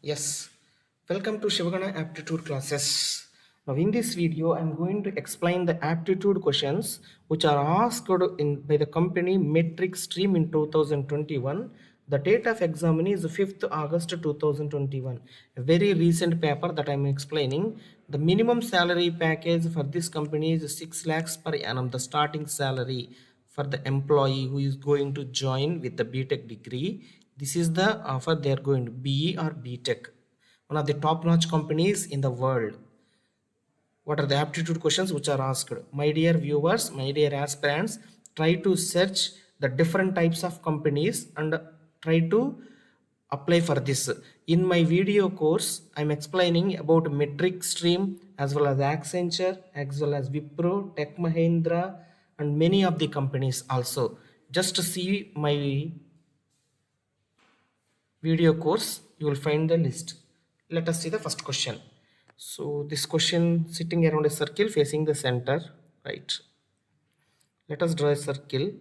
Yes, welcome to Shivagana aptitude classes. Now in this video, I'm going to explain the aptitude questions which are asked by the company Metric Stream in 2021. The date of exam is 5th August 2021. A very recent paper that I'm explaining. The minimum salary package for this company is 6 lakhs per annum. The starting salary for the employee who is going to join with the BTech degree. This is the offer they are going to BE or BTech, one of the top-notch companies in the world. What are the aptitude questions which are asked? My dear viewers, my dear aspirants, try to search the different types of companies and try to apply for this. In my video course, I'm explaining about Metric Stream as well as Accenture, as well as Wipro, Tech Mahindra, and many of the companies also. Just to see my video course, you will find the list. Let us see the first question. So this question sitting around a circle facing the center, right? Let us draw a circle.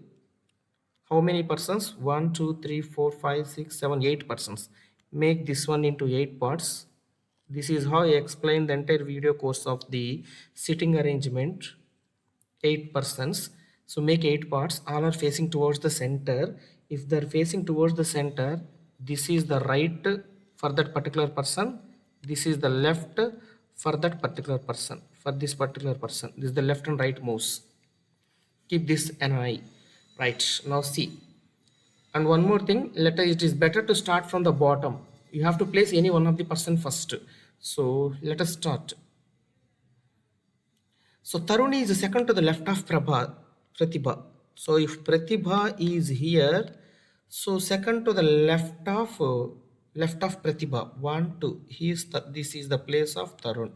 How many persons? 1, 2, 3, 4, 5, 6, 7, 8 persons. Make this one into 8 parts. This is how I explained the entire video course of the sitting arrangement. 8 persons. So make 8 parts. All are facing towards the center. If they're facing towards the center, this is the right for that particular person. This is the left for that particular person. For this particular person, this is the left and right mouse. Keep this an eye. Right, now see. And one more thing, it is better to start from the bottom. You have to place any one of the person first. So let us start. So Taruni is second to the left of Pratibha. So if Pratibha is here, so second to the left of Pratibha. 1, 2. This is the place of Tarun.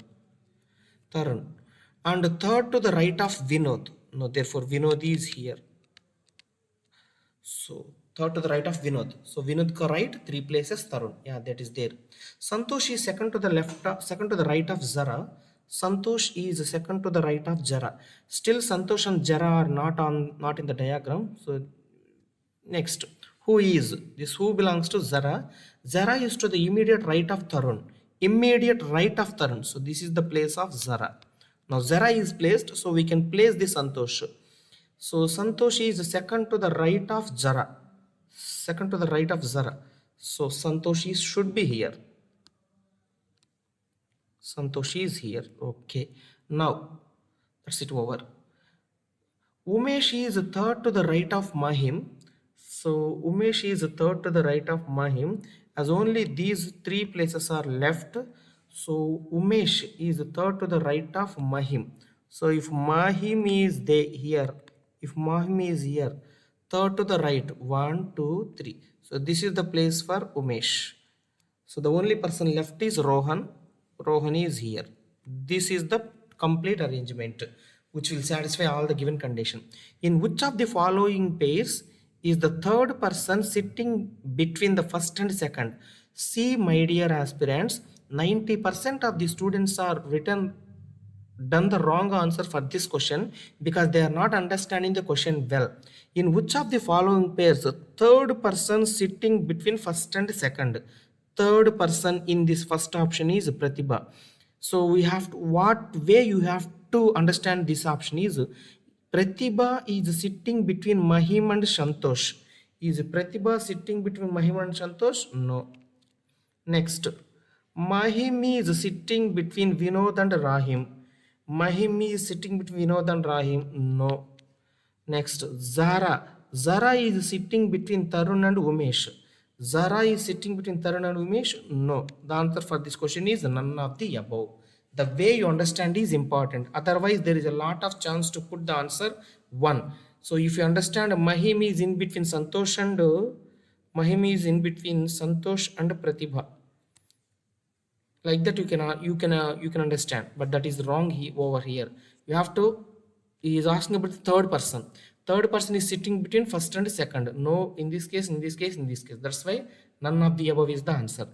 And third to the right of Vinod. No, therefore Vinod is here. So third to the right of Vinod. So Vinod ka right, 3 places Tarun. Yeah, that is there. Santosh is second to the second to the right of Zara. Santosh is second to the right of Jara. Still Santosh and Jara are not in the diagram. So next, who is this? Who belongs to Zara? Zara is to the immediate right of Tarun. Immediate right of Tarun. So this is the place of Zara. Now Zara is placed, so we can place the Santosh. So Santosh is second to the right of Zara. Second to the right of Zara. So Santosh should be here. Santosh is here. Okay. Now that's it over. Umesh is third to the right of Mahim. So Umesh is third to the right of Mahim, as only these 3 places are left. So Umesh is third to the right of Mahim. So if Mahim is here, if Mahim is here, third to the right, 1, 2, 3. So this is the place for Umesh. So the only person left is Rohan. Rohan is here. This is the complete arrangement which will satisfy all the given condition. In which of the following pairs is the third person sitting between the first and second? See, my dear aspirants, 90% of the students are done the wrong answer for this question because they are not understanding the question well. In which of the following pairs, third person sitting between first and second? Third person in this first option is Pratibha. So we have to, what way you have to understand this option is Pratibha is sitting between Mahim and Santosh. Is Pratibha sitting between Mahim and Santosh? No. Next, Mahim is sitting between Vinod and Rahim. Mahim is sitting between Vinod and Rahim. No. Next, Zara. Zara is sitting between Tarun and Umesh. Zara is sitting between Tarun and Umesh. No. The answer for this question is none of the above. The way you understand is important. Otherwise, there is a lot of chance to put the answer 1. So if you understand Mahim is in between Santosh and Pratibha, like that you can understand, but that is wrong over here. You have to, he is asking about the third person is sitting between first and second. No, in this case, that's why none of the above is the answer.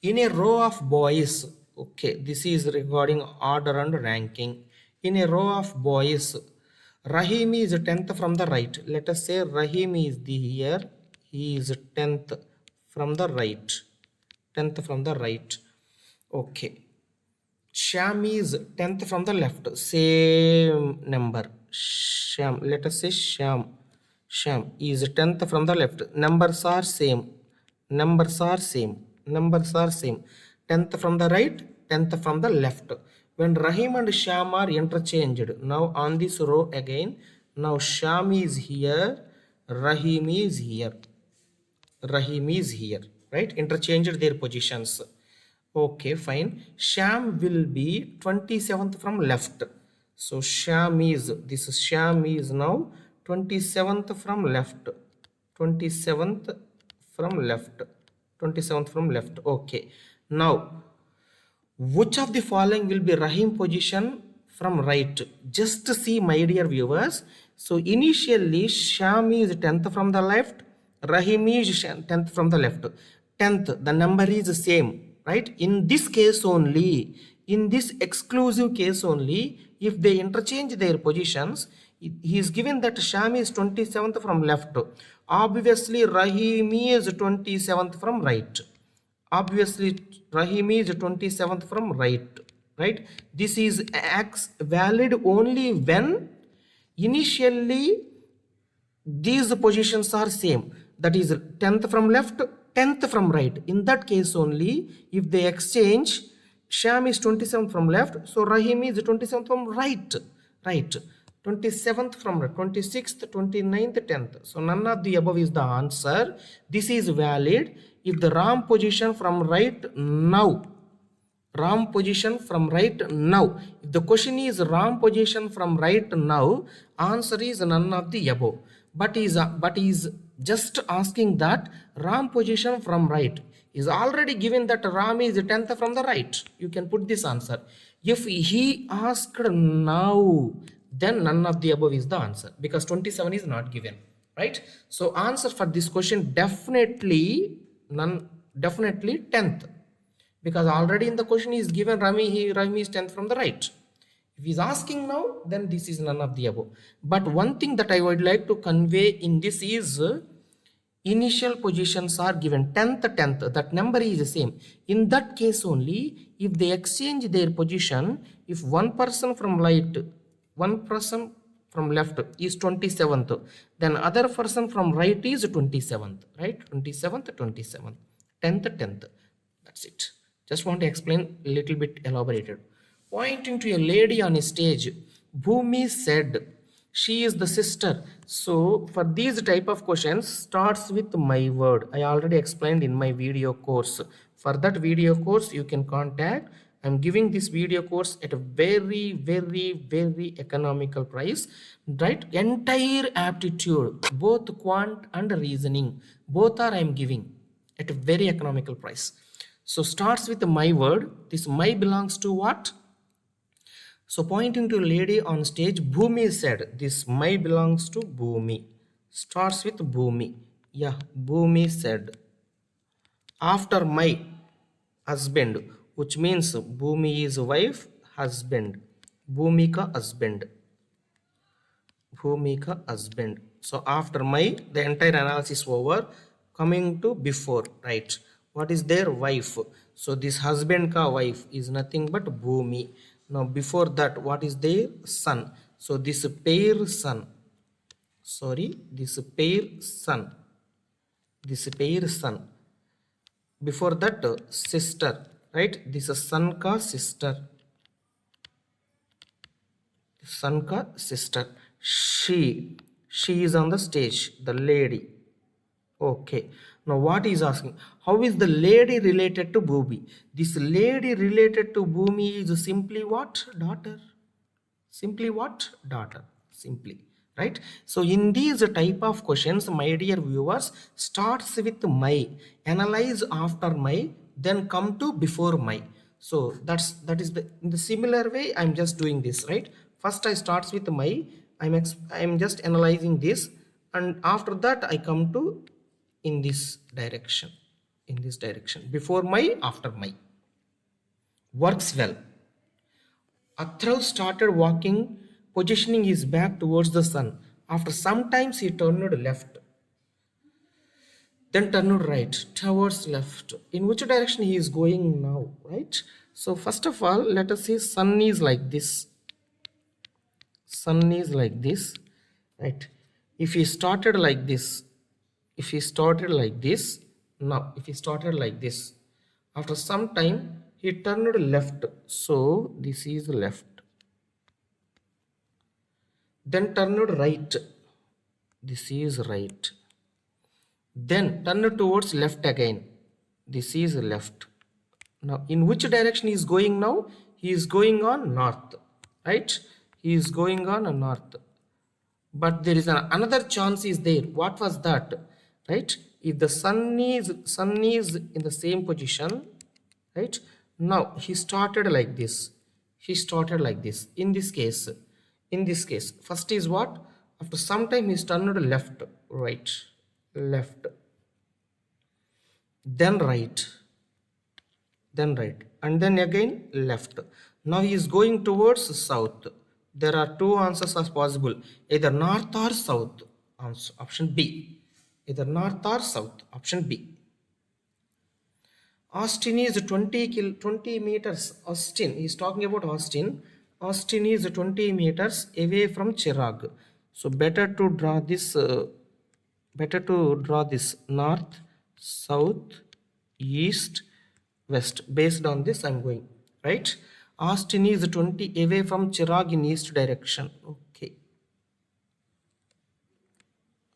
In a row of boys, okay, this is regarding order and ranking. In a row of boys, Rahim is 10th from the right. Let us say Rahim is here, he is 10th from the right. 10th from the right. Okay. Sham is 10th from the left. Same number. Sham. Let us say Sham. Sham is 10th from the left. Numbers are same. Numbers are same. Numbers are same. 10th from the right, 10th from the left. When Rahim and Sham are interchanged, now on this row again, now Sham is here, Rahim is here. Rahim is here, right? Interchanged their positions. Okay, fine. Sham will be 27th from left. So Sham is, this Sham is now 27th from left. 27th from left. 27th from left. Okay. Now, which of the following will be Rahim position from right? Just see, my dear viewers. So initially Sham is 10th from the left, Rahim is 10th from the left. 10th, the number is same, right? In this case only, in this exclusive case only, if they interchange their positions, he is given that Sham is 27th from left. Obviously Rahim is 27th from right. Obviously Rahim is 27th from right. This is valid only when initially these positions are same, that is 10th from left, 10th from right. In that case only, if they exchange, Sham is 27th from left, so Rahim is 27th from right. 27th from right, 26th, 29th, 10th. So none of the above is the answer. This is valid if the Ram position from right now. Ram position from right now. If the question is Ram position from right now, answer is none of the above. But is just asking that Ram position from right. Is already given that Ram is 10th from the right. You can put this answer. If he asked now, then none of the above is the answer, because 27 is not given, right? So answer for this question definitely 10th, because already in the question is given Rami is 10th from the right. If he's asking now, then this is none of the above. But one thing that I would like to convey in this is initial positions are given 10th, that number is the same. In that case only, if they exchange their position, if one person from left is 27th, then other person from right is 27th, right? 27th, 10th. That's it. Just want to explain a little bit elaborated. Pointing to a lady on a stage, Bhumi said, she is the sister. So for these type of questions, starts with my word. I already explained in my video course. For that video course, you can contact. I'm giving this video course at a very, very, very economical price, right? Entire aptitude, both quant and reasoning, both are I'm giving at a very economical price. So starts with my word. This my belongs to what? So pointing to a lady on stage, Bhumi said, this my belongs to Bhumi. Starts with Bhumi. Yeah, Bhumi said, after my husband, which means Bhumi is wife, husband. Bhumika husband. Bhumika husband. So after my, the entire analysis over, coming to before, right? What is their wife? So this husband ka wife is nothing but Bhumi. Now before that, what is their son? So this pair son. This pair son. Before that, sister, right? This is son ka sister. Son ka sister. She is on the stage, the lady. Okay. Now what is asking? How is the lady related to Bhumi? This lady related to Bhumi is simply what? Daughter. Simply what? Daughter. Simply. Right? So in these type of questions, my dear viewers, starts with my, analyze after my, then come to before my. So that is in the similar way I'm just doing this, right? First I starts with my, I'm just analyzing this, and after that I come to in this direction, before my, after my. Works well. Athrav started walking, positioning his back towards the sun. After some time he turned left. Then turn right towards left. In which direction he is going now, right? So first of all, let us say sun is like this. Sun is like this, right? If he started like this, if he started like this, now if he started like this, after some time he turned left. So this is left. Then turned right. This is right. Then turn towards left again. This is left. Now in which direction he is going now? He is going on north, right? He is going on north. But there is another chance is there. What was that? Right? If the sun is in the same position, right? Now he started like this. He started like this. In this case, first is what? After some time he's turned left, right, left, then right, and then again left. Now he is going towards south. There are two answers as possible, either north or south. Option B, either north or south. Option B. Austin is 20 meters. Austin, he is talking about Austin. Austin is 20 meters away from Chirag. So better to draw this north, south, east, west. Based on this I'm going, right? Austin is 20 away from Chirag in east direction. Okay.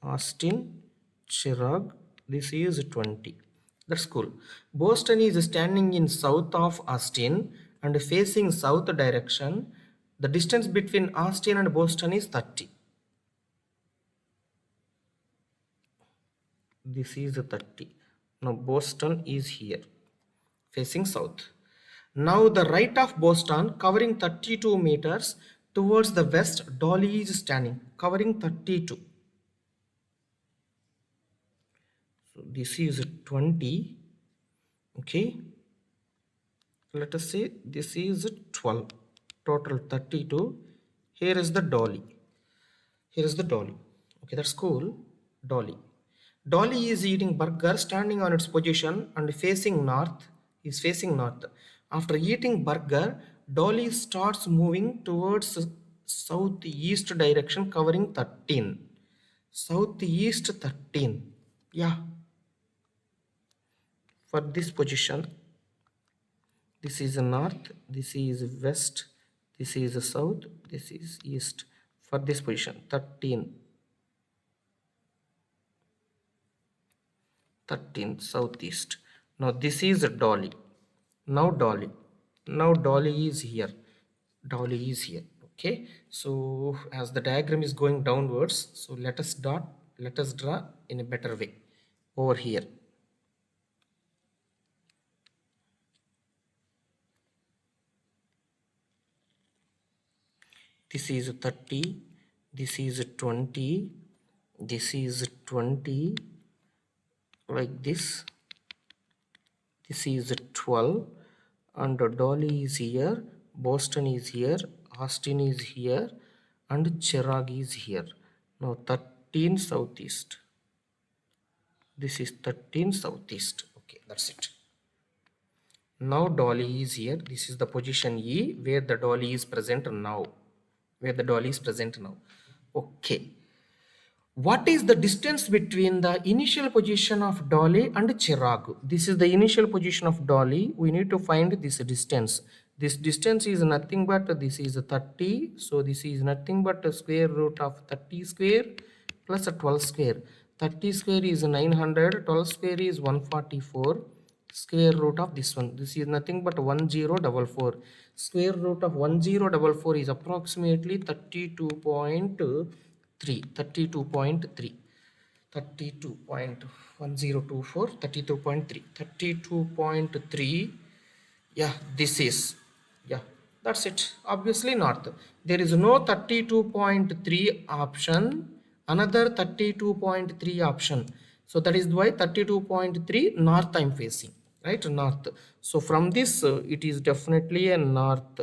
Austin, Chirag, this is 20. That's cool. Boston is standing in south of Austin and facing south direction. The distance between Austin and Boston is 30. This is 30. Now Boston is here, facing south. Now the right of Boston, covering 32 meters towards the west, Dolly is standing, covering 32. So this is 20. Okay. Let us say this is 12. Total 32. Here is the Dolly. Here is the Dolly. Okay, that's cool. Dolly. Dolly is eating burger, standing on its position and facing north. Is facing north. After eating burger, Dolly starts moving towards southeast direction, covering 13. Southeast 13. Yeah. For this position, this is north, this is west, this is south, this is east. For this position, 13 southeast. Now this is Dolly. Now Dolly is here. Dolly is here. Okay, so as the diagram is going downwards, so let us draw in a better way over here. This is 30, this is 20, this is 20, like this. This is 12, and Dolly is here, Boston is here, Austin is here, and Chirag is here. Now 13 southeast. This is 13 southeast. Okay, that's it. Now Dolly is here. This is the position E where the Dolly is present now. Okay. What is the distance between the initial position of Dolly and Chirag? This is the initial position of Dolly. We need to find this distance. This distance is nothing but this is 30. So this is nothing but a square root of 30 square plus a 12 square. 30 square is 900. 12 square is 144. Square root of this one. This is nothing but 1044. Square root of 1044 is approximately 32.3. 32.3. Yeah, this is, yeah, that's it. Obviously north. There is no 32.3 option, another 32.3 option. So that is why 32.3 north I'm facing, right? North. So from this it is definitely a north,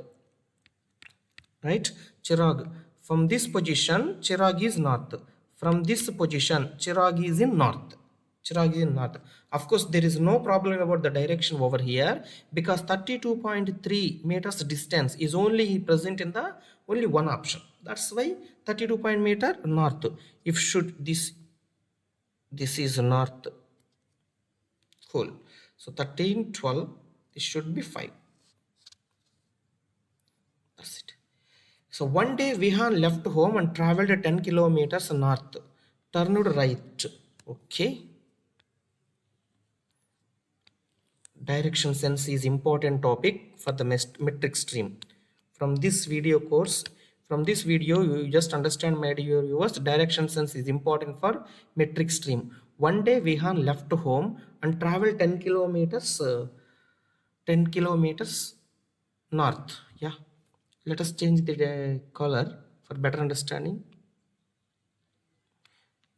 right? Chirag. From this position, Chirag is north. From this position, Chirag is in north. Chirag is in north. Of course, there is no problem about the direction over here because 32.3 meters distance is only present in the only one option. That's why 32 meter north. If should this is north. Cool. So 13, 12, this should be 5. That's it. So one day Vihan left home and traveled 10 kilometers north. Turned right. Okay. Direction sense is important topic for the metric stream. From this video course, from this video you just understand, my dear viewers, direction sense is important for metric stream. One day Vihan left home and traveled 10 kilometers 10 kilometers north. Yeah, let us change the color for better understanding.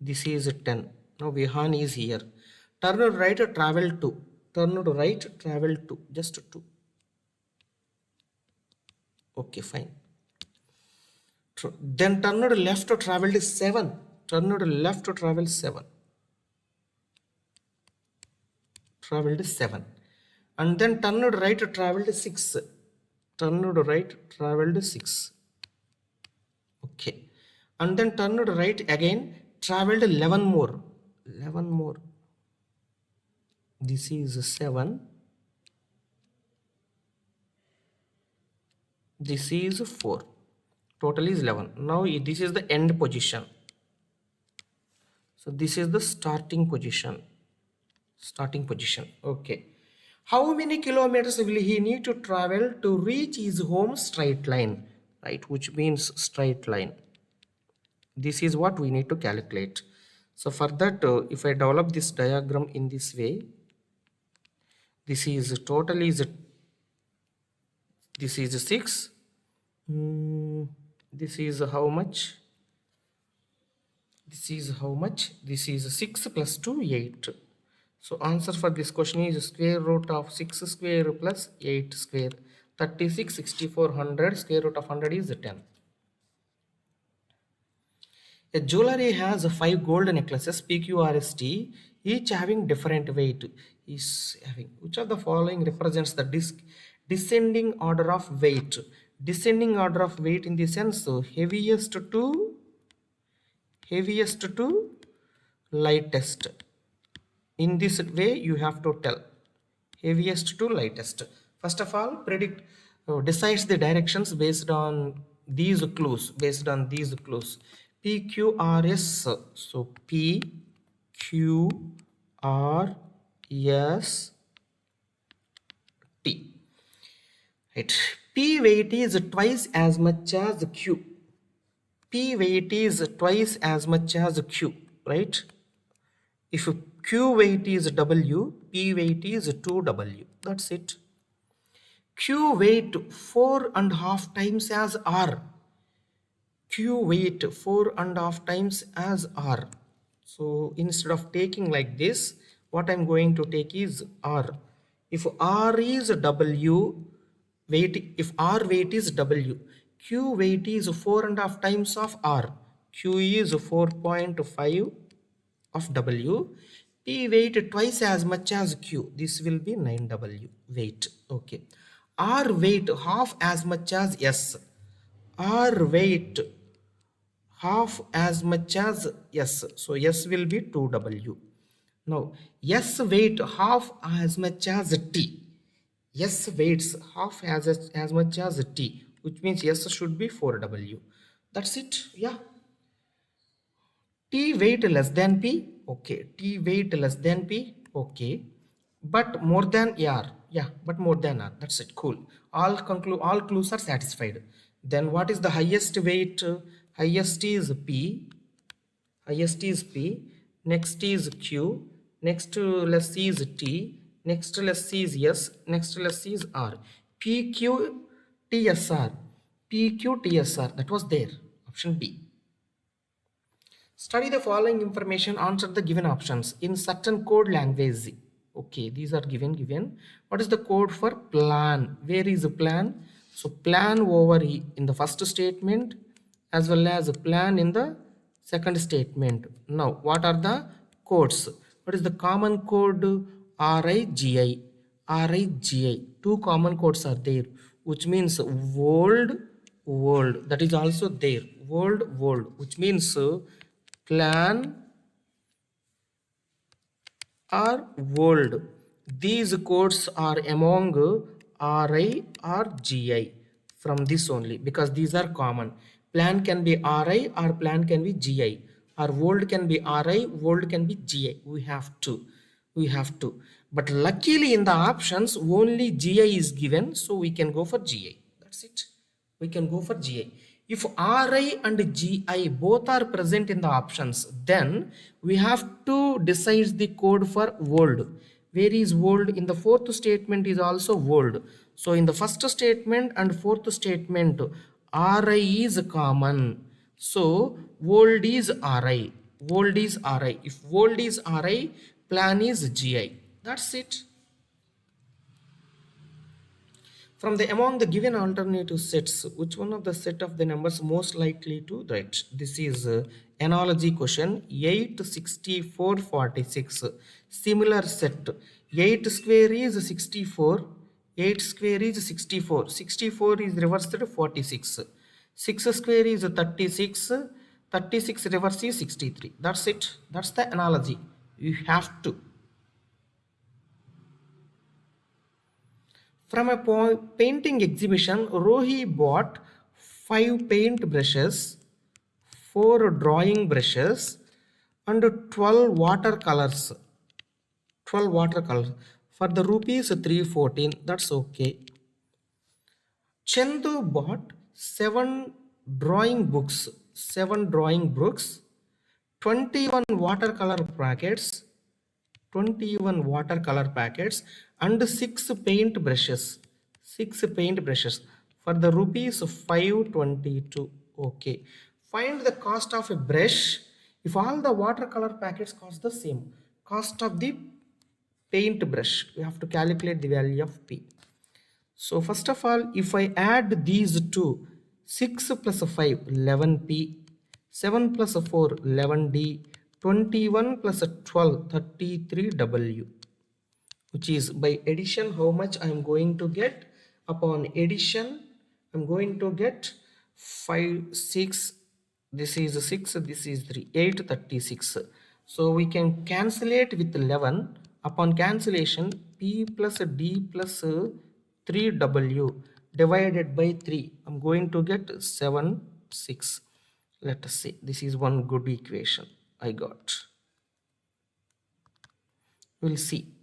This is 10. Now Vihan is here. Turn right, travel 2. Turn right, travel 2. Just 2. Okay, fine. Then turn left, travel 7. Turn left, travel 7. Traveled 7. And then turn right, traveled 6. Turn right, traveled 6. Okay. And then turn right again, traveled 11 more. 11 more. This is 7. This is 4. Total is 11. Now this is the end position. So this is the starting position. Starting position. Okay. How many kilometers will he need to travel to reach his home straight line? Right, which means straight line. This is what we need to calculate. So for that, if I develop this diagram in this way, this is total is this is 6. This is how much? This is how much? This is 6 plus 2, 8. So answer for this question is square root of 6 square plus 8 square. 36, 64, 100. Square root of 100 is 10. A jewelry has 5 gold necklaces PQRST, each having different weight. Which of the following represents the descending order of weight? Descending order of weight in the sense, so heaviest to lightest. In this way you have to tell heaviest to lightest. First of all, decides the directions based on these clues. PQRS. So PQRS T. Right. P weight is twice as much as Q. P weight is twice as much as Q. Right. If Q weight is W, P weight is 2W. That's it. Q weight 4.5 times as R. Q weight 4.5 times as R. So instead of taking like this, what I'm going to take is R. If R is W weight, if R weight is W, Q weight is 4.5 times of R. Q is 4.5 of W. P weight twice as much as Q. This will be 9W weight. Okay. R weight half as much as S. R weight half as much as S. So S will be 2W. Now S weight half as much as T. S weights half as much as T, which means S should be 4W. That's it. Yeah. T weight less than P. Okay. T weight less than P. Okay. But more than R. Yeah, but more than R. That's it. Cool. All clues are satisfied. Then what is the highest weight? Highest is P. Highest is P. Next is Q. Next less is T. Next less is S. Next less is R. PQ TSR. PQ TSR. That was there. Option B. Study the following information, answer the given options in certain code language. Okay, these are given. What is the code for plan? Where is the plan? So plan over in the first statement as well as plan in the second statement. Now, what are the codes? What What is the common code? RIGI. RIGI. Two common codes are there, which means world, world. That is also there. World, world, which means plan or world. These codes are among RI or GI from this only, because these are common. Plan can be RI or plan can be GI, or world can be RI, world can be GI. We have to. We have to. But luckily in the options only GI is given, so we can go for GI. That's it. We can go for GI. If RI and GI both are present in the options, then we have to decide the code for world. Where is world? In the fourth statement is also world. So in the first statement and fourth statement, RI is common. So world is RI. World is RI. If world is RI, plan is GI. That's it. From the among the given alternative sets, which one of the set of the numbers most likely to right? This is analogy question. 8, 64, 46. Similar set. 8 square is 64. 8 square is 64. 64 is reversed to 46. 6 square is 36. 36 reverse is 63. That's it. That's the analogy. You have to. From a painting exhibition, Rohi bought 5 paint brushes, 4 drawing brushes, and 12 watercolors. 12 watercolors for the rupees 314. That's okay. Chandu bought 7 drawing books, 7 drawing books, 21 watercolor packets, 21 watercolor packets, and 6 paint brushes. 6 paint brushes for the rupees 522. Okay. Find the cost of a brush if all the watercolor packets cost the same. Cost of the paint brush. We have to calculate the value of P. So first of all, if I add these two, 6 plus 5, 11p, 7 plus 4, 11d, 21 plus 12, 33w, which is by addition how much I am going to get. Upon addition, I am going to get 5, 6, this is 6, this is 3, 8, 36. So we can cancel it with 11. Upon cancellation, p plus d plus 3w divided by 3. I'm going to get 7, 6. Let us see. This is one good equation I got. We'll see.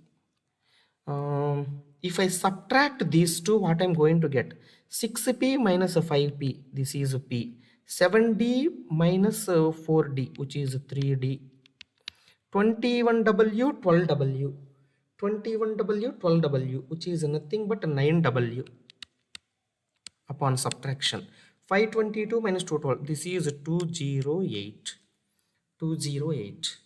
If I subtract these two, what I'm going to get? 6p minus 5p. This is p. 7d minus 4d, which is 3d. 21w, 12w. 21w, 12w, which is nothing but 9w. Upon subtraction, 522 minus 212, this is 208. 208.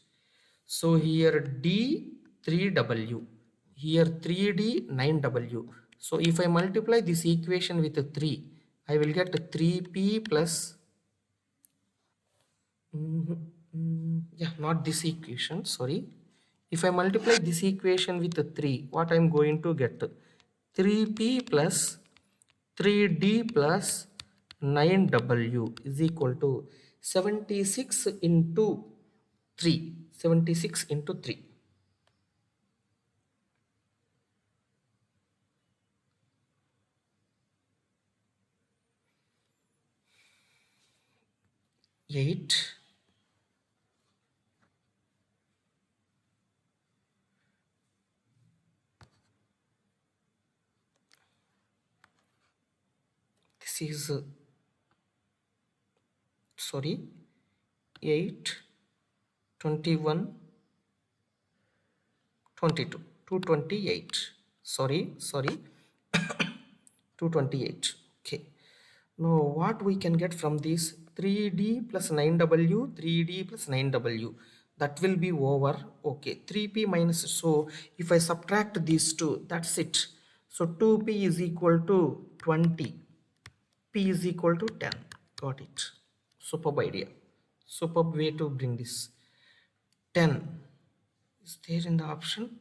So here d 3w, here 3d 9w. So if I multiply this equation with 3, I will get 3p plus not this equation, sorry. If I multiply this equation with 3, what I am going to get? 3p plus 3d plus 9w is equal to 76 into 3. 76 into 3. 8. This is sorry, 8, 21, 22, 228. Sorry, 228. Okay. Now what we can get from this? 3d plus 9w, 3d plus 9w. That will be over. Okay, 3p minus. So if I subtract these two, that's it. So 2p is equal to 20. P is equal to 10. Got it. Superb idea. Superb way to bring this. 10. is there in the option.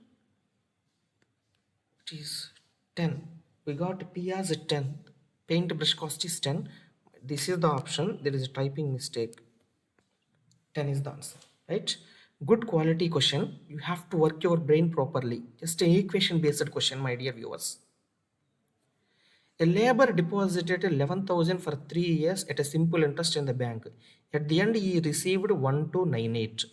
It is 10. We got P as 10. Paintbrush cost is 10. This is the option. There is a typing mistake. 10 is the answer, right? Good quality question. You have to work your brain properly. Just an equation based question, my dear viewers. A laborer deposited 11,000 for 3 years at a simple interest in the bank. At the end, he received 1298.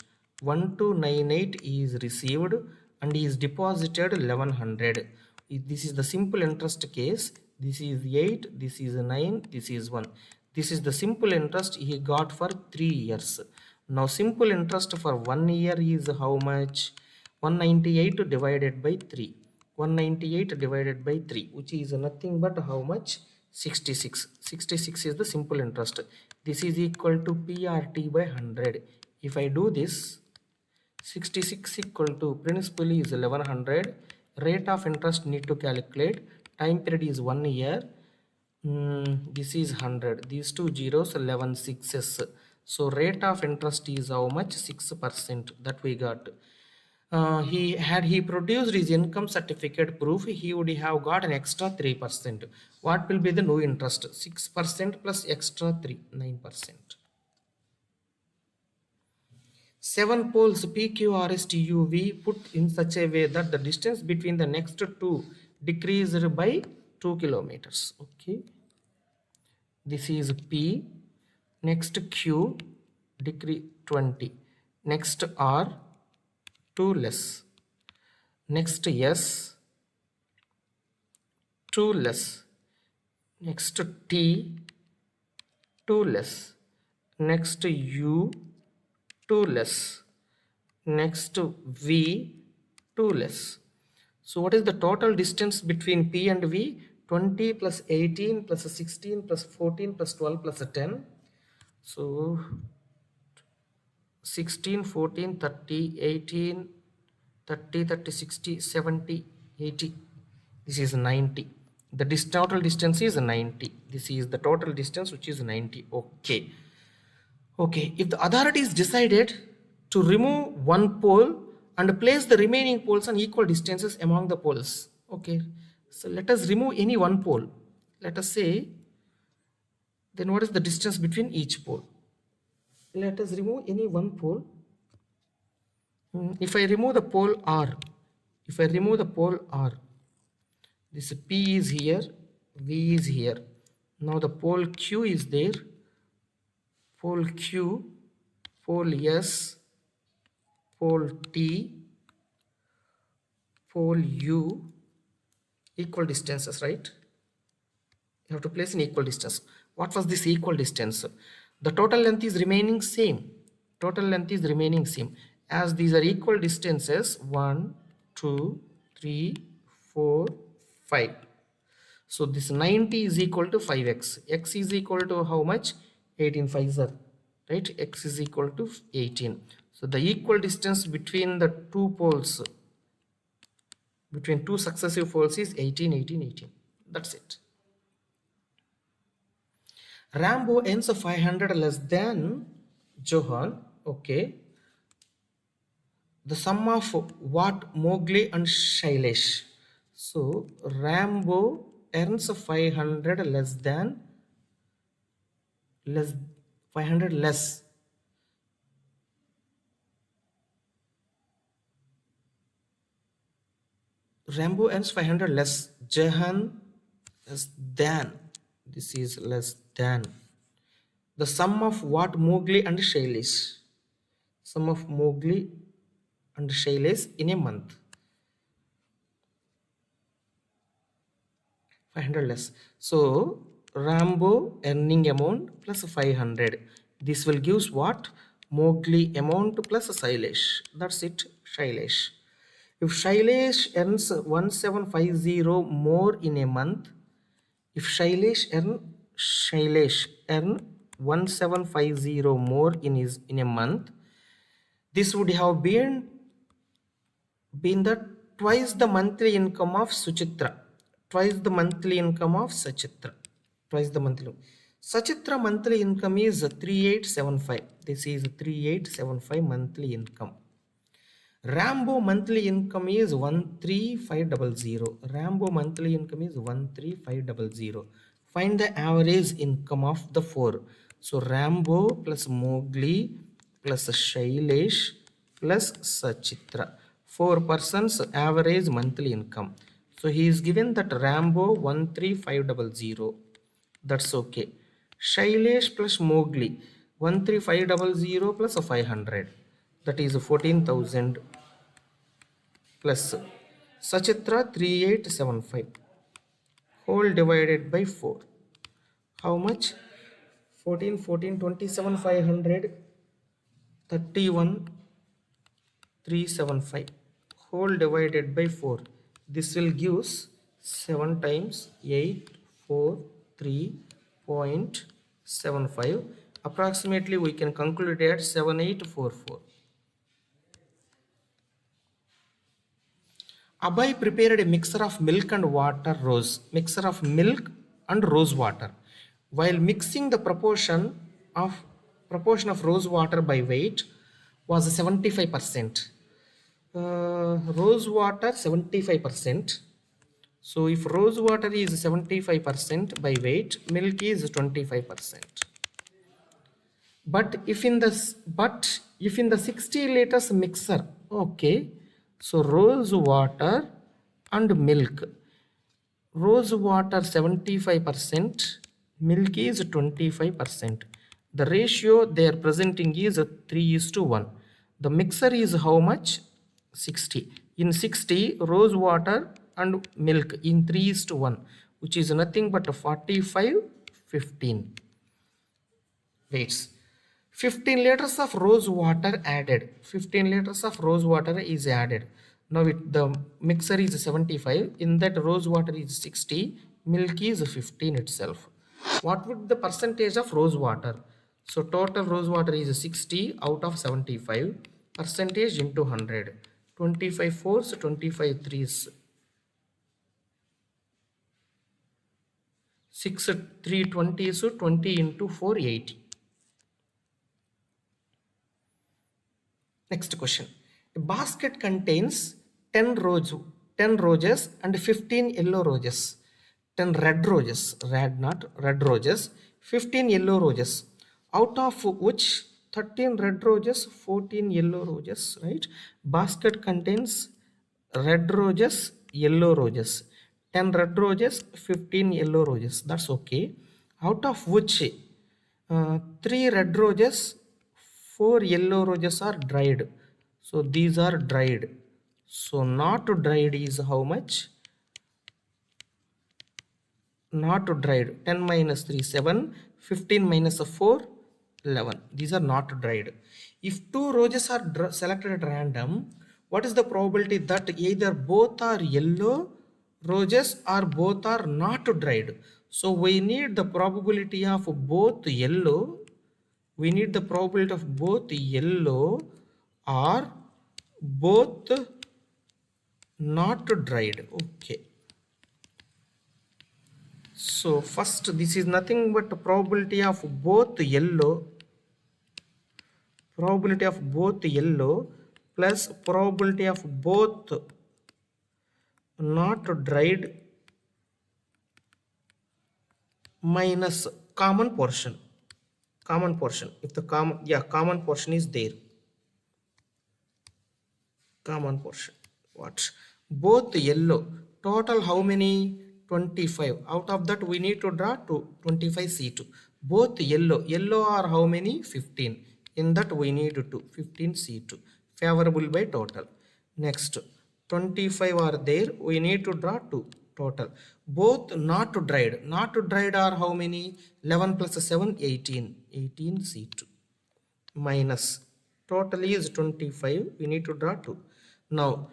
1298 is received and he is deposited 1100. This is the simple interest case. This is 8, this is 9, this is 1. This is the simple interest he got for 3 years. Now, simple interest for 1 year is how much? 198 divided by 3. 198 divided by 3, which is nothing but how much? 66. 66 is the simple interest. This is equal to PRT by 100. If I do this, 66 equal to principal is 1100. Rate of interest need to calculate. Time period is 1 year. This is 100. These two zeros, 11 sixes. So rate of interest is how much? 6%. That we got. He produced his income certificate proof, he would have got an extra 3%. What will be the no interest? 6% plus extra 3, 9%. 7 poles PQRSTUV put in such a way that the distance between the next two decreased by 2 kilometers. Okay. This is P. Next Q, decrease 20. Next R, 2 less. Next S, 2 less. Next T, 2 less. Next U, 2 less. Next V, 2 less. So what is the total distance between P and V? 20 plus 18 plus 16 plus 14 plus 12 plus 10. So 16, 14, 30, 18, 30, 30, 60, 70, 80. This is 90. The total distance is 90. This is the total distance, which is 90. Okay. Okay. If the authority is decided to remove one pole and place the remaining poles on equal distances among the poles. Okay. So let us remove any one pole. Let us say, then what is the distance between each pole? Let us remove any one pole. If I remove the pole R, this P is here, V is here. Now the pole Q is there, pole Q, pole S, pole T, pole U, equal distances, right? You have to place in equal distance. What was this equal distance? The total length is remaining same. Total length is remaining same. As these are equal distances, 1, 2, 3, 4, 5. So this 90 is equal to 5x. X is equal to how much? 18 5s, right? X is equal to 18. So the equal distance between the two poles, between two successive poles is 18, 18, 18. That's it. Rambo earns 500 less than Johan. Okay. The sum of what? Mowgli and Shailesh. So Rambo earns 500 less than 500 less. Rambo earns 500 less. Jahan less than. This is less than. The sum of what? Mowgli and Shailesh. Sum of Mowgli and Shailesh in a month. 500 less. So Rambo earning amount plus 500. This will gives what? Mowgli amount plus Shailesh. That's it. Shailesh. If Shailesh earns 1750 more in a month, if Shailesh earn 1750 more in a month, this would have been the twice the monthly income of Suchitra. Twice the monthly income of Suchitra. Twice the monthly. Suchitra monthly income is 3875. This is 3875 monthly income. Rambo monthly income is 13500. Rambo monthly income is 13500. Find the average income of the four. So Rambo plus Mowgli plus Shailesh plus Sachitra. Four persons average monthly income. So he is given that Rambo 13500. That's okay. Shailesh plus Mowgli 13500 plus 500. That is 14,000 plus Sachitra 3875 whole divided by 4. How much? 14, 14, 27, 500, 31, 375 whole divided by 4. This will give 7 times 843.75. Approximately we can conclude at 7844. Abhay prepared a mixture of milk and water mixture of milk and rose water. While mixing, the proportion of rose water by weight was 75%. Rose water 75%. So if rose water is 75% by weight, milk is 25%. But if in the 60 liters mixer, okay, so rose water and milk, rose water 75%, milk is 25%. The ratio they are presenting is 3:1. The mixer is how much? 60. In 60, rose water and milk in 3:1, which is nothing but 45, 15. Weights. 15 liters of rose water added. 15 liters of rose water is added. Now the mixer is 75. In that rose water is 60. Milk is 15 itself. What would the percentage of rose water? So total rose water is 60 out of 75. Percentage into 100. 25 fours, 25 threes. 6 320, so 20 into 4, 80. Next question. A basket contains 10 roses and 15 yellow roses. 10 red roses, red roses, 15 yellow roses. Out of which 13 red roses, 14 yellow roses, right? Basket contains red roses, yellow roses. 10 red roses, 15 yellow roses. That's okay. Out of which 3 red roses, 4 yellow roses are dried. So these are dried. So not dried is how much? Not dried. 10 minus 3, 7. 15 minus 4, 11. These are not dried. If 2 roses are selected at random, what is the probability that either both are yellow roses or both are not dried? So we need the probability of both yellow. We need the probability of both yellow or both not dried. Okay. So first, this is nothing but probability of both yellow plus probability of both not dried minus common portion. If the common portion is there. Common portion. What? Both yellow. Total how many? 25. Out of that we need to draw 25 C2. Both yellow are how many? 15. In that we need to 15 C2. Favorable by total. Next 25 are there. We need to draw 2 total. Both not dried. Not dried are how many? 11 plus 7, 18. 18 C2. Minus. Total is 25. We need to draw 2. Now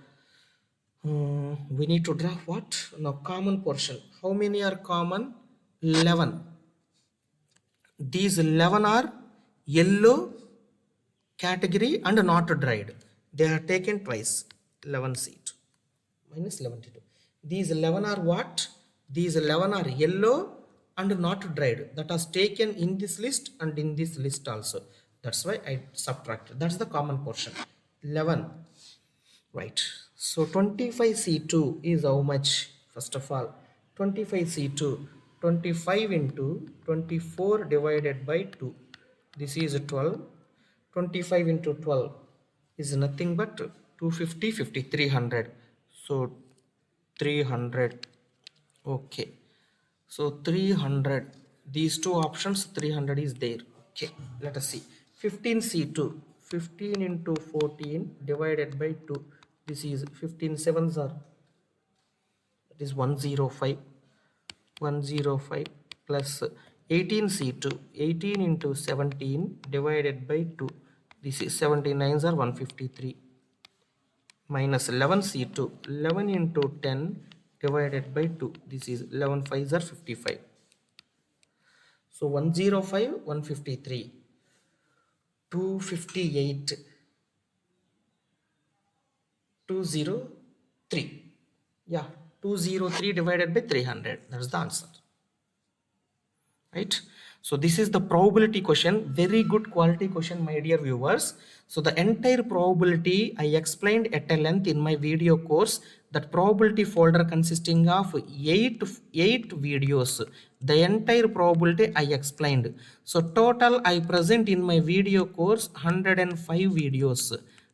we need to draw what? Now common portion. How many are common? 11. These 11 are yellow category and not dried. They are taken twice. 11 seat minus 11. These 11 are what? These 11 are yellow and not dried. That was taken in this list and in this list also. That's why I subtracted. That's the common portion. 11 Right. So 25C2 is how much? First of all, 25C2, 25 into 24 divided by 2. This is 12. 25 into 12 is nothing but 250, 50, 300. So 300. Okay. So 300. These two options, 300 is there. Okay. Let us see. 15C2. 15 into 14 divided by 2. This is 15 sevens are, that is 105. 105 plus 18C2. 18 into 17 divided by 2. This is 79s are 153. Minus 11C2. 11 into 10 divided by 2. This is 11 5s are 55. So 105, 153, 258, 203. Yeah, 203 divided by 300. That's the answer. Right? So this is the probability question. Very good quality question, my dear viewers. So the entire probability I explained at a length in my video course. That probability folder consisting of eight videos. The entire probability I explained. So total I present in my video course 105 videos.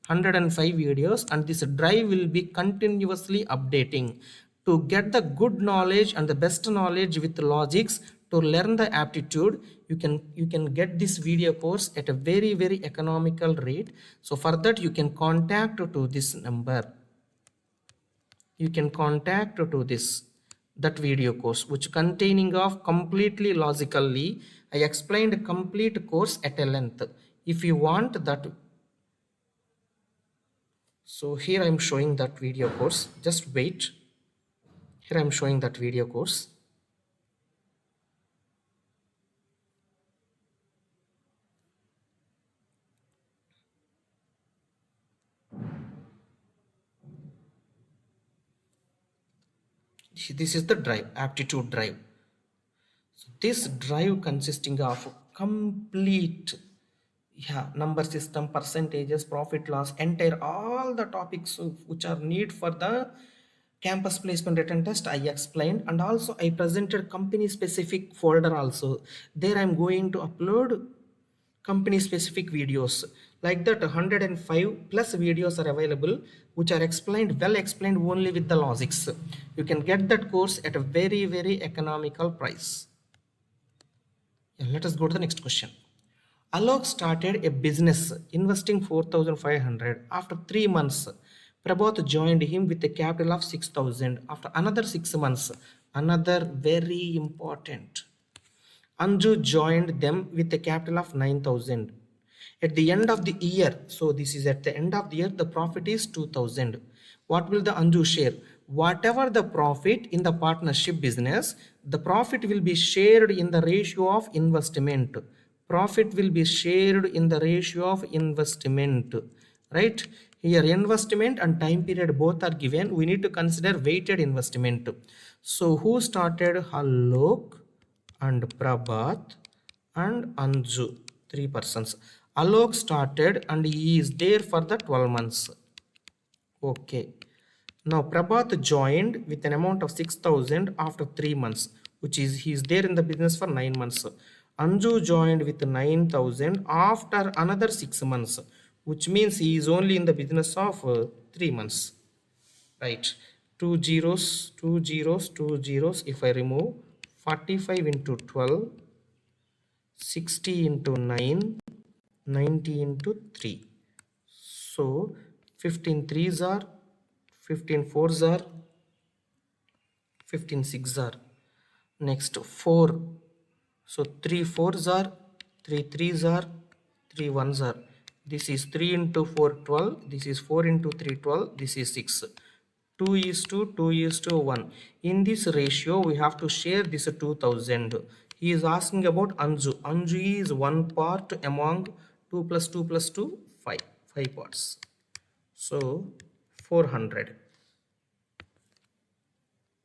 105 videos, and this drive will be continuously updating to get the good knowledge and the best knowledge with logics. To learn the aptitude, you can get this video course at a very economical rate. So for that you can contact to this number. You can contact to this that video course which containing of completely logically I explained complete course at a length. If you want that, so here I am showing that video course. Just wait. Here I am showing that video course. This is the drive, aptitude drive. So this drive consisting of complete number system, percentages, profit loss, entire all the topics which are need for the campus placement written test I explained, and also I presented company specific folder also. There I am going to upload company specific videos. Like that 105 plus videos are available which are explained, well explained only with the logics. You can get that course at a very economical price. Let us go to the next question. Alok started a business investing 4,500. After 3 months, Prabhat joined him with a capital of 6,000. After another 6 months, another very important, Anju joined them with a capital of 9,000. At the end of the year, so this is at the end of the year, the profit is 2,000. What will the Anju share? Whatever the profit in the partnership business, the profit will be shared in the ratio of investment. Profit will be shared in the ratio of investment. Right? Here investment and time period both are given. We need to consider weighted investment. So who started? Alok and Prabhat and Anju, 3 persons. Alok started and he is there for the 12 months. Okay. Now Prabhat joined with an amount of 6,000 after 3 months, which is he is there in the business for 9 months. Anju joined with 9,000 after another 6 months, which means he is only in the business of 3 months. Right. 2 zeros, 2 zeros, 2 zeros. If I remove 45 into 12, 60 into 9, 90 into 3. So 15 threes are, 15 fours are, 15 six are. Next 4. So 3 fours are, 3 threes are, 3 ones are. This is 3 into 4, 12. This is 4 into 3, 12. This is 6. 2 is to 2 is to 1. In this ratio, we have to share this 2,000. He is asking about Anju. Anju is one part among 2 plus 2 plus 2, 5. 5 parts. So 400.